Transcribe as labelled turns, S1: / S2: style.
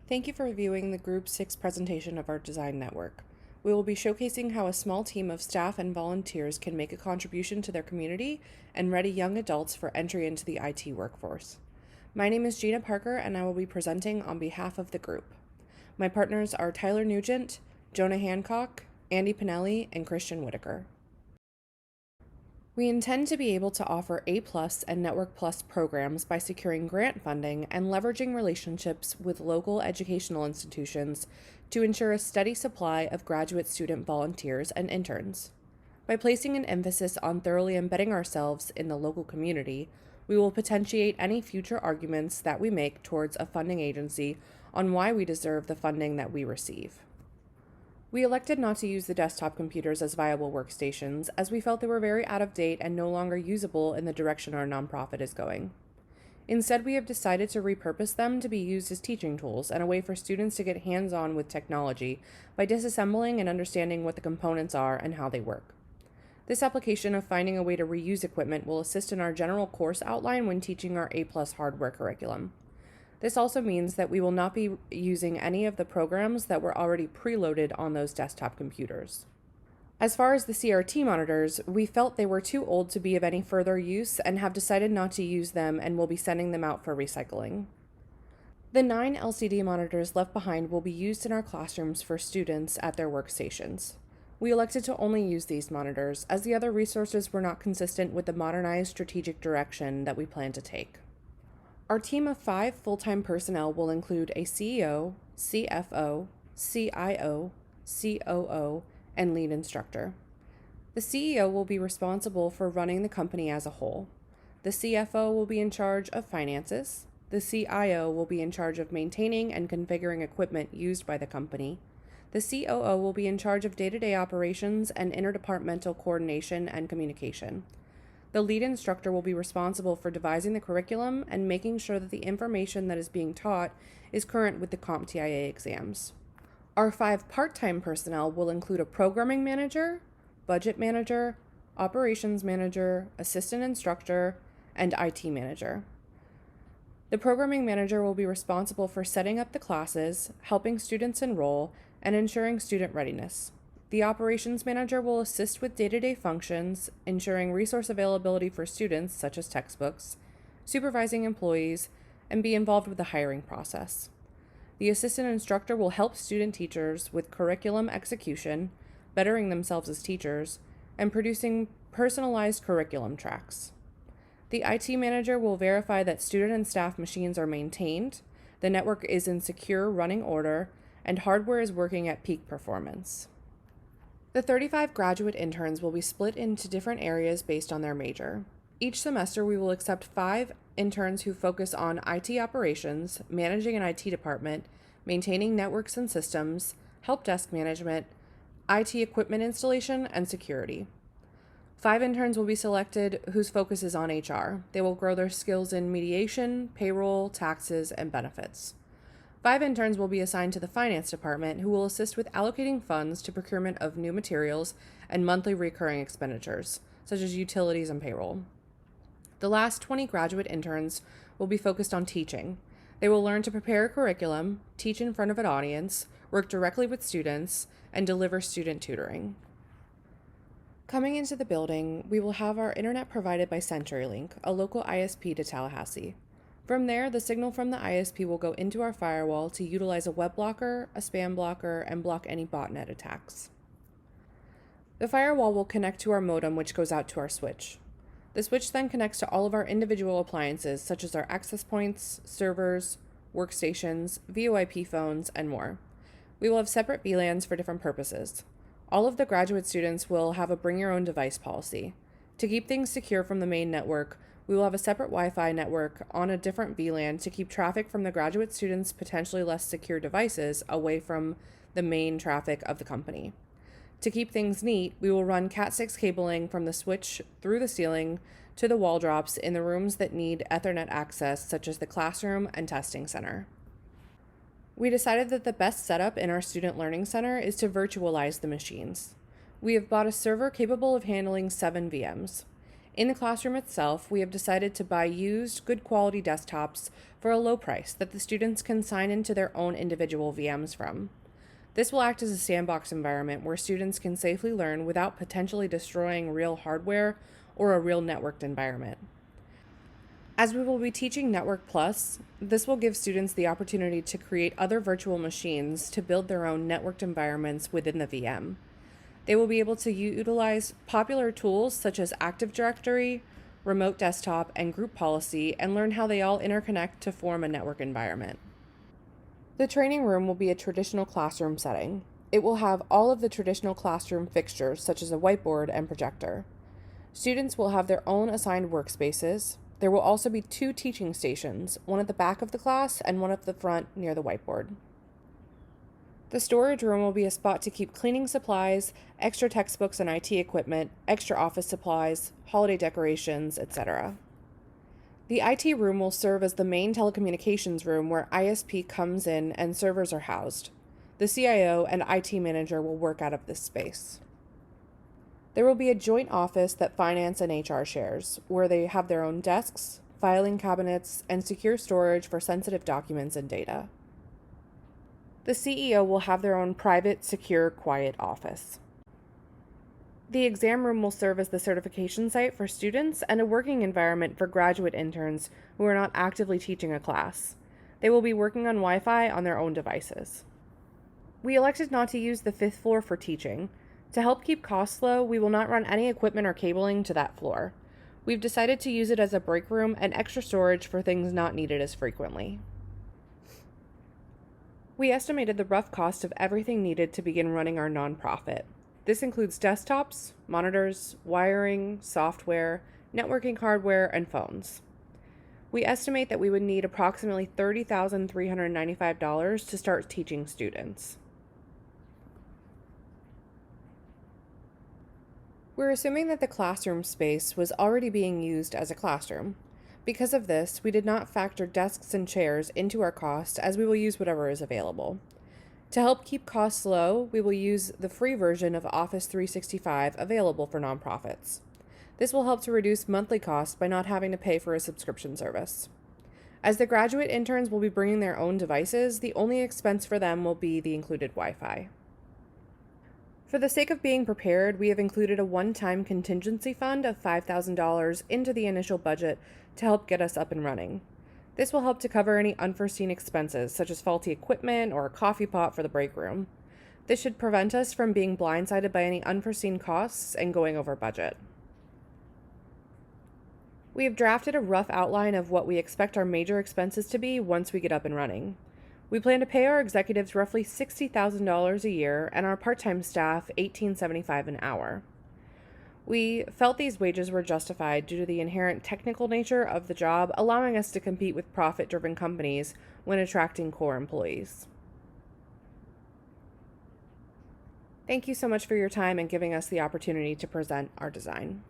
S1: Thank you for viewing the Group 6 presentation of our design network. We will be showcasing how a small team of staff and volunteers can make a contribution to their community and ready young adults for entry into the IT workforce. My name is Gina Parker, and I will be presenting on behalf of the group. My partners are Tyler Nugent, Jonah Hancock, Andy Pinelli, and Christian Whitaker. We intend to be able to offer A+ and Network Plus programs by securing grant funding and leveraging relationships with local educational institutions to ensure a steady supply of graduate student volunteers and interns. By placing an emphasis on thoroughly embedding ourselves in the local community, we will potentiate any future arguments that we make towards a funding agency on why we deserve the funding that we receive. We elected not to use the desktop computers as viable workstations, as we felt they were very out of date and no longer usable in the direction our nonprofit is going. Instead, we have decided to repurpose them to be used as teaching tools and a way for students to get hands-on with technology by disassembling and understanding what the components are and how they work. This application of finding a way to reuse equipment will assist in our general course outline when teaching our A+ hardware curriculum. This also means that we will not be using any of the programs that were already preloaded on those desktop computers. As far as the CRT monitors, we felt they were too old to be of any further use and have decided not to use them and will be sending them out for recycling. The 9 LCD monitors left behind will be used in our classrooms for students at their workstations. We elected to only use these monitors as the other resources were not consistent with the modernized strategic direction that we plan to take. Our team of 5 full-time personnel will include a CEO, CFO, CIO, COO, and lead instructor. The CEO will be responsible for running the company as a whole. The CFO will be in charge of finances. The CIO will be in charge of maintaining and configuring equipment used by the company. The COO will be in charge of day-to-day operations and interdepartmental coordination and communication. The lead instructor will be responsible for devising the curriculum and making sure that the information that is being taught is current with the CompTIA exams. Our 5 part-time personnel will include a programming manager, budget manager, operations manager, assistant instructor, and IT manager. The programming manager will be responsible for setting up the classes, helping students enroll, and ensuring student readiness. The operations manager will assist with day-to-day functions, ensuring resource availability for students, such as textbooks, supervising employees, and be involved with the hiring process. The assistant instructor will help student teachers with curriculum execution, bettering themselves as teachers, and producing personalized curriculum tracks. The IT manager will verify that student and staff machines are maintained, the network is in secure running order, and hardware is working at peak performance. The 35 graduate interns will be split into different areas based on their major. Each semester, we will accept 5 interns who focus on IT operations, managing an IT department, maintaining networks and systems, help desk management, IT equipment installation, and security. 5 interns will be selected whose focus is on HR. They will grow their skills in mediation, payroll, taxes, and benefits. 5 interns will be assigned to the finance department, who will assist with allocating funds to procurement of new materials and monthly recurring expenditures, such as utilities and payroll. The last 20 graduate interns will be focused on teaching. They will learn to prepare a curriculum, teach in front of an audience, work directly with students, and deliver student tutoring. Coming into the building, we will have our internet provided by CenturyLink, a local ISP to Tallahassee. From there, the signal from the ISP will go into our firewall to utilize a web blocker, a spam blocker, and block any botnet attacks. The firewall will connect to our modem, which goes out to our switch. The switch then connects to all of our individual appliances, such as our access points, servers, workstations, VoIP phones, and more. We will have separate VLANs for different purposes. All of the graduate students will have a bring your own device policy. To keep things secure from the main network, we will have a separate Wi-Fi network on a different VLAN to keep traffic from the graduate students' potentially less secure devices away from the main traffic of the company. To keep things neat, we will run Cat6 cabling from the switch through the ceiling to the wall drops in the rooms that need Ethernet access, such as the classroom and testing center. We decided that the best setup in our student learning center is to virtualize the machines. We have bought a server capable of handling 7 VMs. In the classroom itself, we have decided to buy used, good quality desktops for a low price that the students can sign into their own individual VMs from. This will act as a sandbox environment where students can safely learn without potentially destroying real hardware or a real networked environment. As we will be teaching Network Plus, this will give students the opportunity to create other virtual machines to build their own networked environments within the VM. They will be able to utilize popular tools such as Active Directory, Remote Desktop, and Group Policy and learn how they all interconnect to form a network environment. The training room will be a traditional classroom setting. It will have all of the traditional classroom fixtures such as a whiteboard and projector. Students will have their own assigned workspaces. There will also be 2 teaching stations, one at the back of the class and one at the front near the whiteboard. The storage room will be a spot to keep cleaning supplies, extra textbooks and IT equipment, extra office supplies, holiday decorations, etc. The IT room will serve as the main telecommunications room where ISP comes in and servers are housed. The CIO and IT manager will work out of this space. There will be a joint office that finance and HR shares, where they have their own desks, filing cabinets, and secure storage for sensitive documents and data. The CEO will have their own private, secure, quiet office. The exam room will serve as the certification site for students and a working environment for graduate interns who are not actively teaching a class. They will be working on Wi-Fi on their own devices. We elected not to use the 5th floor for teaching. To help keep costs low, we will not run any equipment or cabling to that floor. We've decided to use it as a break room and extra storage for things not needed as frequently. We estimated the rough cost of everything needed to begin running our nonprofit. This includes desktops, monitors, wiring, software, networking hardware, and phones. We estimate that we would need approximately $30,395 to start teaching students. We're assuming that the classroom space was already being used as a classroom. Because of this, we did not factor desks and chairs into our cost as we will use whatever is available. To help keep costs low, we will use the free version of Office 365 available for nonprofits. This will help to reduce monthly costs by not having to pay for a subscription service. As the graduate interns will be bringing their own devices, the only expense for them will be the included Wi-Fi. For the sake of being prepared, we have included a one-time contingency fund of $5,000 into the initial budget to help get us up and running. This will help to cover any unforeseen expenses, such as faulty equipment or a coffee pot for the break room. This should prevent us from being blindsided by any unforeseen costs and going over budget. We have drafted a rough outline of what we expect our major expenses to be once we get up and running. We plan to pay our executives roughly $60,000 a year and our part-time staff $18.75 an hour. We felt these wages were justified due to the inherent technical nature of the job, allowing us to compete with profit-driven companies when attracting core employees. Thank you so much for your time and giving us the opportunity to present our design.